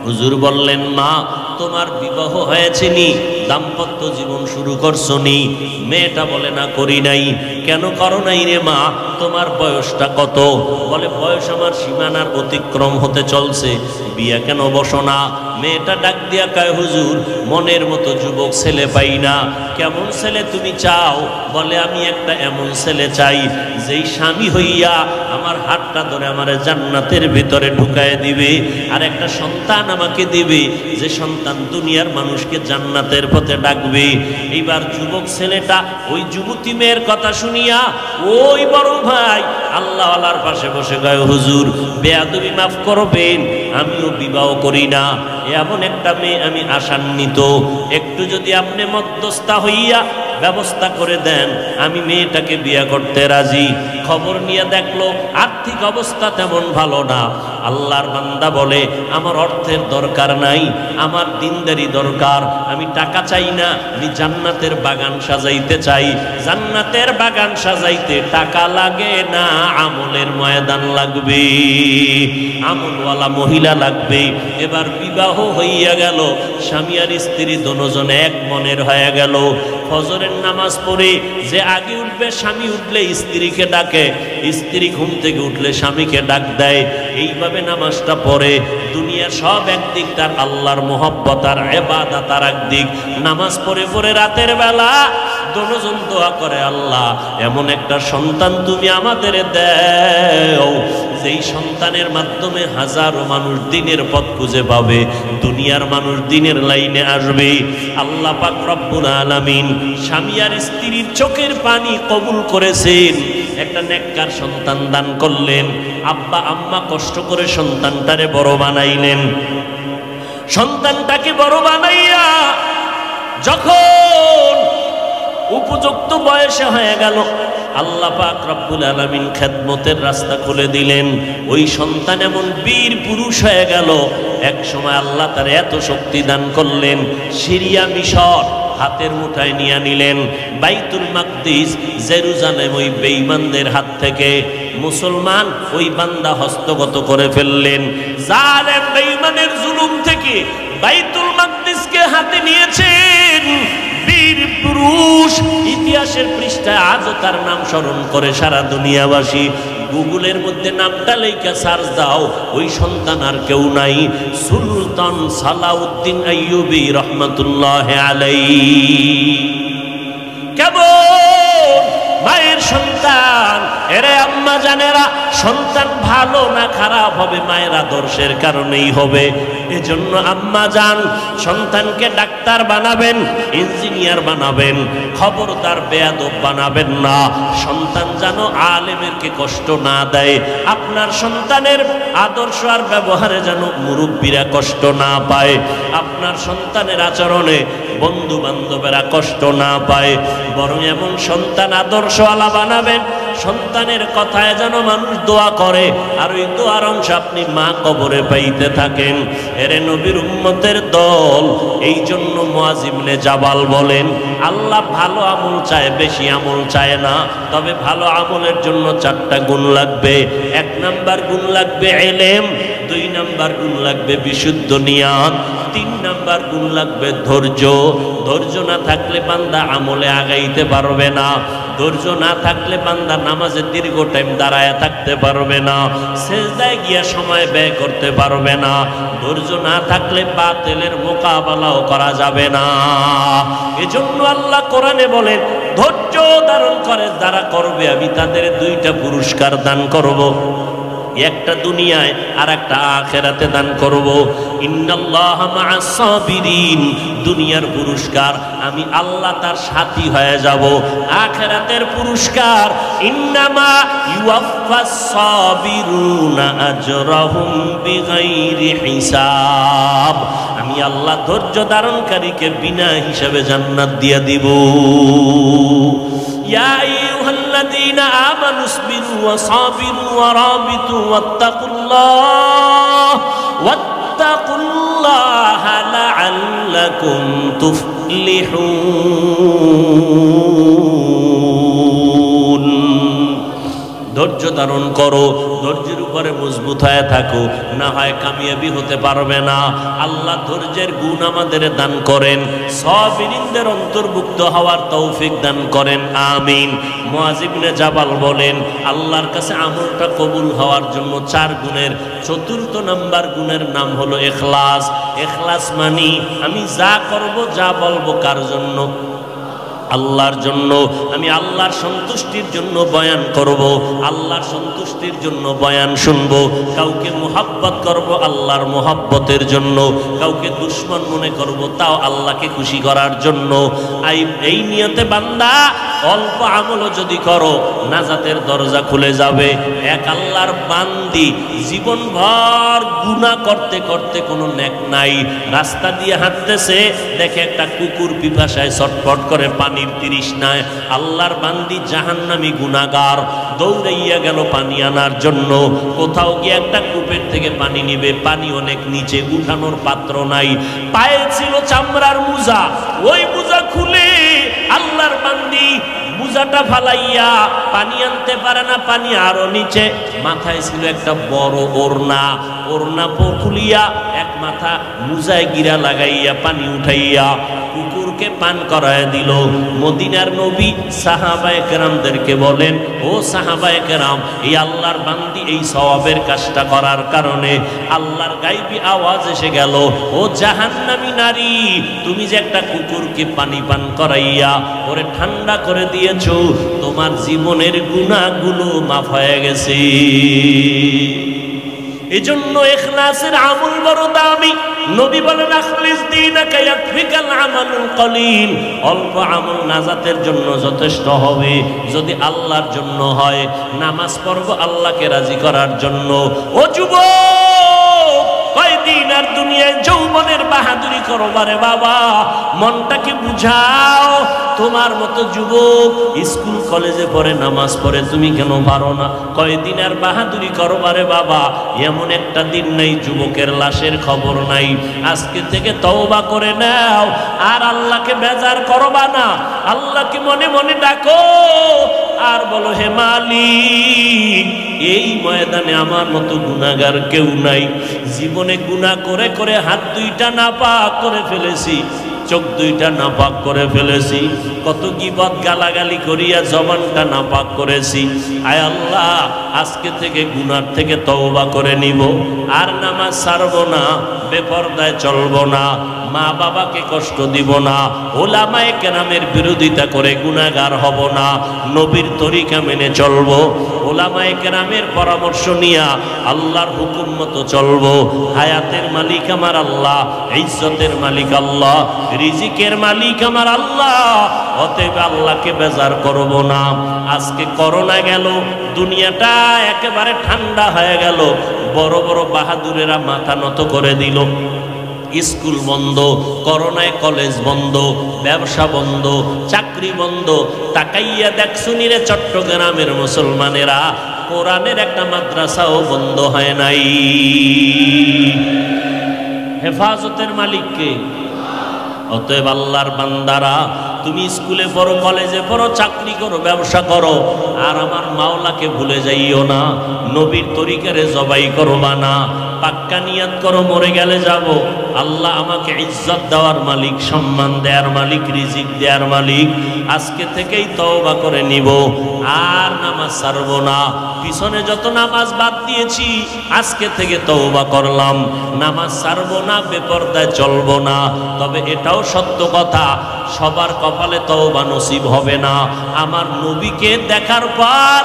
হুজুর বললেন, মা তোমার বিবাহ হয়েছে নি? দাম্পত্য জীবন শুরু করছো নি? মেয়েটা বলে, না করি নাই। কেন করো নাই রে মা? তোমার বয়সটা কত? বলে, বয়স আমার সীমানার অতিক্রম হতে চলছে, বিয়া কেন বসো না? মেয়েটা ডাক দিয়া কয়, হুজুর মনের মতো যুবক ছেলে পাই না। কেমন ছেলে তুমি চাও? বলে, আমি একটা এমন ছেলে চাই যেই স্বামী হইয়া আমার হাতটা ধরে আমার জান্নাতের ভিতরে ঢুকায় দিবে, আর একটা সন্তান আমাকে দিবে, যে সন্তান দুনিয়ার মানুষকে জান্নাতের পথে ডাকবে। এইবার যুবক ছেলেটা ওই যুবতী মেয়ের কথা শুনিয়া ওই বড় ভাই আল্লাহওয়ালার পাশে বসে গয়, হুজুর বেয়াদবি মাফ করবেন, আমিও বিবাহ করি না, এমন একটা মেয়ে আমি আশান্বিত, একটু যদি আপনি মধ্যস্থা হইয়া ব্যবস্থা করে দেন, আমি মেয়েটাকে বিয়ে করতে রাজি। খবর নিয়ে দেখলো আর্থিক অবস্থা তেমন ভালো না। আল্লাহর বান্দা বলে, আমার অর্থের দরকার নাই, আমার দিনদারি দরকার, আমি টাকা চাই না, আমি জান্নাতের বাগান সাজাইতে চাই। জান্নাতের বাগান সাজাইতে টাকা লাগে না, আমলের ময়দান লাগবে, আমলওয়ালা মহিলা লাগবে। এবার বিবাহ হইয়া গেল, স্বামী আর স্ত্রী দুজনে এক মনের হয়ে গেল। ফজরের নামাজ পড়ে যে আগে উঠবে, স্বামী উঠলে স্ত্রীকে ডাকে, স্ত্রী ঘুম থেকে উঠলে স্বামীকে ডাক দেয়। এইভাবে নামাজটা পড়ে। দুনিয়ার সব একদিক, তার আল্লাহর মোহব্বত আর ইবাদত আর একদিক। নামাজ পড়ে পড়ে রাতের বেলা দুজন দোয়া করে, আল্লাহ এমন একটা সন্তান তুমি আমাদের দাও যেই সন্তানের মাধ্যমে হাজারো মানুষ দিনের পথ খুঁজে পাবে, দুনিয়ার মানুষ দিনের লাইনে আসবে। আল্লাহ পাক রব্বুল আলামিন স্বামী আর স্ত্রীর চোখের পানি কবুল করেছেন, একটা নেককার সন্তান দান করলেন। আব্বা আম্মা কষ্ট করে সন্তানটারে বড় বানাইলেন। সন্তানটাকে বড় বানাইয়া যখন উপযুক্ত বয়সে হয়ে গেল, আল্লাহ পাক রব্বুল আলামিন খেদমতের রাস্তা খুলে দিলেন। ওই সন্তান এমন বীর পুরুষ হয়ে গেল। এক সময় আল্লাহ তার এত শক্তি দান করলেন, সিরিয়া মিশর হাতের মুঠায় নিয়ে নিলেন। বাইতুল মাকদিস জেরুজালেম ওই বেঈমানদের হাত থেকে মুসলমান ওই বান্দা হস্তগত করে ফেললেন। জালেম বেঈমানের জুলুম থেকে বাইতুল মাকদিসকে হাতে নিয়েছেন বীর পুরুষ। ইতিহাসের পৃষ্ঠায় আজও তার নাম স্মরণ করে সারা দুনিয়াবাসী। গুগলের মধ্যে নামটা লেখা সার্চ দাও, ওই সন্তান আর কেউ নাই, সুলতান সালাউদ্দিন আইয়ুবী রহমাতুল্লাহ আলাইহি। কেমন মায়ের সন্তান! এরে আম্মা জানেরা, সন্তান ভালো না খারাপ হবে মায়ের আদর্শের কারণেই হবে। এজন্য আম্মা জান, সন্তানকে ডাক্তার বানাবেন, ইঞ্জিনিয়ার বানাবেন, খবরদার বেয়াদব বানাবেন না। সন্তান যেন আলেমেরকে কষ্ট না দেয়, আপনার সন্তানের আদর্শ আর ব্যবহারে যেন মুরব্বীরা কষ্ট না পায়, আপনার সন্তানের আচরণে বন্ধু বান্ধবেরা কষ্ট না পায়। বরং এমন সন্তান আদর্শওয়ালা বানাবেন, সন্তানের কথায় যেন মানুষ দোয়া করে, আর ওই দোয়ার অংশ আপনি মা কবরে পাইতে থাকেন। এরে নবীর উম্মতের দল। এই জন্য মুআয ইবনে জাবাল বলেন, আল্লাহ ভালো আমল চায়, বেশি আমল চায় না। তবে ভালো আমলের জন্য 4টা গুণ লাগবে। 1 নাম্বার গুণ লাগবে ইলম, 2 নাম্বার গুণ লাগবে বিশুদ্ধ নিয়ত, 3 নাম্বার গুণ লাগবে ধৈর্য। ধৈর্য না থাকলে বান্দা আমলে আগাইতে পারবে না। ধৈর্য না থাকলে বান্দা নামাজে দীর্ঘ টাইম দাঁড়ায় থাকতে পারবে না, সেজদায় গিয়া সময় ব্যয় করতে পারবে না। ধৈর্য না থাকলে বাতিলের মোকাবেলাও করা যাবে না। এজন্য আল্লাহ কোরআনে বলেন, ধৈর্য ধারণ করে যারা করবে আমি তাদের দুইটা পুরস্কার দান করব, একটা দুনিয়ায় আর একটা আখিরাতে দান করব। ইন্নাল্লাহা মা'আস সাবিরিন, দুনিয়ার পুরস্কার আমি আল্লাহ তার সাথী হয়ে যাব। আখিরাতের পুরস্কার ইন্নামা ইউয়াফফাস সাবিরুনা আজরাহুম বিগাইরি হিসাব, আমি আল্লাহ ধৈর্য ধারণকারীকে বিনা হিসাবে জান্নাত দিয়ে দিব। ইয়া আইয়ুহাল্লাযীনা আমানু ইসবিরু ওয়া সাবিরু ওয়া রাবিতু ওয়াত্তাকুল্লাহা লাআল্লাকুম তুফলিহুন। ধৈর্য ধারণ করো, ধৈর্যের উপরে মজবুত হয়ে থাকো, না হয় কামিয়াবি হতে পারবে না। আল্লাহ ধৈর্যের গুণ আমাদের দান করেন, সাবিরিনদের অন্তর্ভুক্ত হওয়ার তৌফিক দান করেন, আমিন। মুআয ইবনে জাবাল বলেন, আল্লাহর কাছে আমলটা কবুল হওয়ার জন্য 4 গুণের 4th নাম্বার গুণের নাম হলো ইখলাস। ইখলাস মানি আমি যা করব, যা বলবো কার জন্য? আল্লাহর জন্য। আমি আল্লাহর সন্তুষ্টির জন্য বয়ান করব, আল্লাহর সন্তুষ্টির জন্য বয়ান শুনব। কাউকে মুহাব্বত করব আল্লাহর মুহাব্বতের জন্য, কাউকে দুশমন মনে করব তাও আল্লাহকে খুশি করার জন্য। এই নিয়তে বান্দা অল্প আমলও যদি করো, নাজাতের দরজা খুলে যাবে। এক আল্লাহর বান্দি জীবনভর গুনাহ করতে করতে কোনো নেক নাই, রাস্তা দিয়ে হাঁটতেছে, দেখে একটা কুকুর পিপাসায় ছটফট করে পানির তৃষ্ণায়, আল্লাহর বান্দি জাহান্নামী গুনাহগার দৌড়াইয়া গেল পানি আনার জন্য। কোথাও গিয়ে একটা কূপের থেকে পানি নিবে, পানি অনেক নিচে, উঠানোর পাত্র নাই। পায়ে ছিল চামড়ার মোজা, ওই মোজা খুলে আল্লাহর বান্দি মোজাটা ফালাইয়া পানি আনতে পারে না, পানি আরো নিচে। মাথায় ছিল একটা বড় ওড়না, ওড়না খুলিয়া এক মাথা মোজায় গিরা লাগাইয়া পানি উঠাইয়া কুকুরকে পান করায় দিল। মদিনার নবী সাহাবায়ে কেরামদেরকে বলেন, ও সাহাবায়ে কেরাম, এই আল্লাহর বান্দি এই সওয়াবের কাজটা করার কারণে আল্লাহর গায়বী আওয়াজ এসে গেল, ও জাহান্নামী নারী, তুমি যে একটা কুকুরকে পানি পান করাইয়া ওরে ঠান্ডা করে দিয়েছো, তোমার জীবনের গুনাহগুলো মাফ হয়ে গেছে। এজন্য ইখলাসের আমল বড় দামি। নবী বলেন, আখলিস দীনাকা ইয়াকফিকাল আমালুল কলিল, অল্প আমল নাজাতের জন্য যথেষ্ট হবে যদি আল্লাহর জন্য হয়। নামাজ পড়ব আল্লাহকে রাজি করার জন্য। ও যুবক, কয়দিন আর দুনিয়ায় যৌবনের বাহাদুরি করো বারে বাবা, মনটাকে বুঝাও। তোমার মতো যুবক স্কুল কলেজে পড়ে, নামাজ পড়ে, তুমি কেন পারো না? কয়দিন আর বাহাদুরি করো বারে বাবা, এমন একটা দিন নাই যুবকের লাশের খবর নাই। আজকে থেকে তওবা করে নাও, আর আল্লাহকে বেজার করবা না। আল্লাহকে মনে মনে ডাকো আর বলো, হে মালিক, এই ময়দানে আমার মতো গুনাহগার কেউ নাই। জীবনে গুনাহ করে করে হাত দুইটা নাপাক করে ফেলেছি, চোখ দুইটা নাপাক করে ফেলেছি, কত গীবত গালাগালি করিয়া জবানটা নাপাক করেছি। আয় আল্লাহ, আজকে থেকে গুনার থেকে তওবা করে নিব, আর নামাজ ছাড়ব না, বেপরদায় চলব না, মা বাবাকে কষ্ট দিব না, ওলামায়ে কেরামের বিরোধিতা করে গুনাহগার হব না, নবীর তরিকা মেনে চলব, ওলামায়ে কেরামের পরামর্শ নিয়া আল্লাহর হুকুম মতো চলব। হায়াতের মালিক আমার আল্লাহ, ইজ্জতের মালিক আল্লাহ, রিজিকের মালিক আমার আল্লাহ, অতএব আল্লাহকে বেজার করব না। আজকে করোনা গেল, দুনিয়াটা একেবারে ঠান্ডা হয়ে গেল, বড় বড় বাহাদুরেরা মাথা নত করে দিল। স্কুল বন্ধ, করোনায় কলেজ বন্ধ, ব্যবসা বন্ধ, চাকরি বন্ধ। তাকাইয়া দেখছুনি রে চট্টগ্রামের মুসলমানেরা, কোরআনের একটা মাদ্রাসাও বন্ধ হয় নাই। হেফাজতের মালিককে। অতএব আল্লাহর বান্দারা, তুমি স্কুলে পড়ো, কলেজে পড়ো, চাকরি করো, ব্যবসা করো, আর আমার মাওলাকে ভুলে যাইও না। নবীর তরিকারে জবাই করবা না। পাক্কা নিয়াত করো, মরে গেলে যাব, আল্লাহ আমাকে ইজ্জত দেওয়ার মালিক, সম্মান দেওয়ার মালিক, রিজিক দেওয়ার মালিক। আজকে থেকেই তওবা করে নিব, আর নামাজ ছাড়ব না। পিছনে যত নামাজ বাদ দিয়েছি আজকে থেকে তওবা করলাম, নামাজ ছাড়ব না, বেপরদায় চলব না। তবে এটাও সত্য কথা, সবার কপালে তওবা নসিব হবে না। আমার নবীকে দেখার পর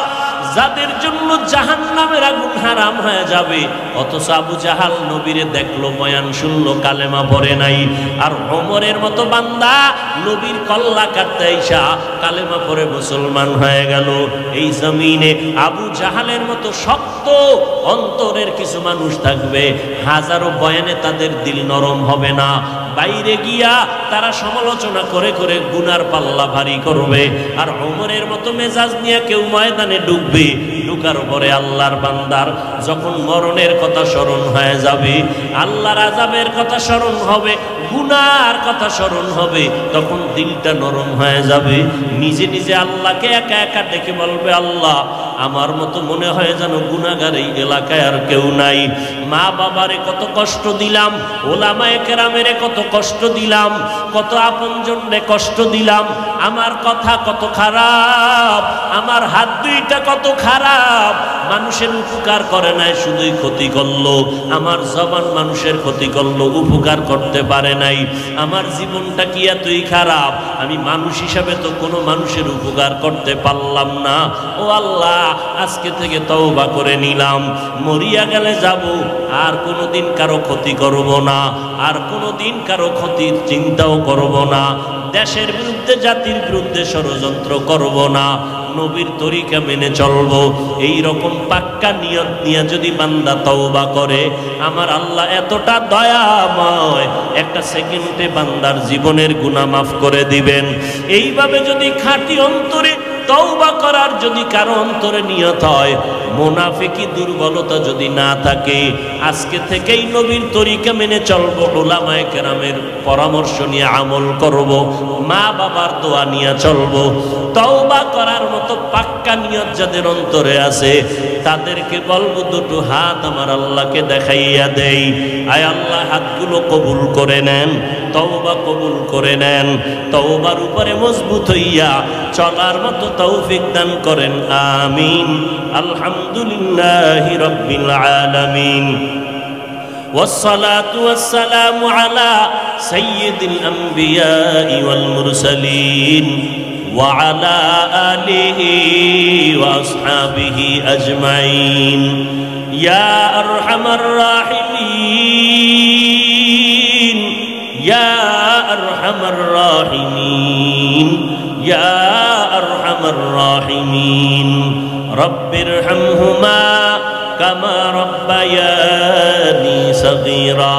যাদের জন্য জাহান্নামের আগুন হারাম হয়ে যাবে, অথচ আবু জাহাল নবীরে দেখলো, বয়ান শুনলো, কালেমা পড়ে নাই। আর ওমরের মতো বান্দা নবীর কল্লা কাটতে আইসা কালেমা পড়ে মুসলমান হয়ে গেল। এই জমিনে আবু জাহালের মতো শক্ত অন্তরের কিছু মানুষ থাকবে, হাজারো বয়ানে তাদের দিল নরম হবে না। বাইরে গিয়া তারা সমালোচনা করে করে গুনার পাল্লা ভারী করবে। আর ওমরের মতো মেজাজ নিয়ে কেউ ময়দানে ঢুকবে, ঢুকার পরে আল্লাহর বান্দার যখন মরণের কথা স্মরণ হয়ে যাবে, আল্লাহর আযাবের কথা স্মরণ হবে, গুনার কথা স্মরণ হবে, তখন দিলটা নরম হয়ে যাবে। নিজে নিজে আল্লাহকে একা একা ডেকে বলবে, আল্লাহ আমার মতো মনে হয় যেন গুনাহগার এই এলাকায় আর কেউ নাই। মা বাবারে কত কষ্ট দিলাম, ওলামায়ে কেরামেরে কত কষ্ট দিলাম, কত আপনজনরে কষ্ট দিলাম, আমার কথা কত খারাপ, আমার হাত দুইটা কত খারাপ, মানুষের উপকার করে নাই, শুধুই ক্ষতি করলো। আমার জবান মানুষের ক্ষতি করলো, উপকার করতে পারে নাই। আমার জীবনটা কি এতই খারাপ, আমি মানুষ হিসাবে তো কোনো মানুষের উপকার করতে পারলাম না। ও আল্লাহ, আজকে থেকে তওবা করে নিলাম, মরিয়া গেলে যাব, আর কোনোদিন কারো ক্ষতি করব না, আর কোনোদিন কারো ক্ষতির চিন্তাও করব না, দেশের বিরুদ্ধে, জাতির বিরুদ্ধে ষড়যন্ত্র করব না, নবীর তরিকা মেনে চলব। এই রকম পাক্কা নিয়ত নিয়ে যদি বান্দা তওবা করে, আমার আল্লাহ এতটা দয়াময়, একটা সেকেন্ডে বান্দার জীবনের গুনাহ মাফ করে দিবেন। এইভাবে যদি খাঁটি অন্তরে তওবা করার যদি কারো অন্তরে নিয়ত হয়, মুনাফিকি দুর্বলতা যদি না থাকে, আজকে থেকেই নবীর তরিকা মেনে চলবো, উলামায়ে কেরামের পরামর্শ নিয়ে আমল করব, মা বাবার দোয়া নিয়ে চলবো। তওবা করার মতো পাক্কা নিয়ত যাদের অন্তরে আছে, তাদেরকে বলবো দুটো হাত আমার আল্লাহকে দেখাইয়া দেই। আয় আল্লাহ, হাতগুলো কবুল করে নেন, তওবা কবুল করে নেন, তওবার উপরে মজবুত হইয়া চলার মতো তৌফিক দান করেন, আমিন। আলহামদুলিল্লাহি রাব্বিল আলামিন, والصلاة والسلام على سيد الأنبياء والمرسلين وعلى آله وأصحابه أجمعين يا أرحم الراحمين يا أرحم الراحمين يا أرحم الراحمين رب ارحمهما كما ربياني صغيرا.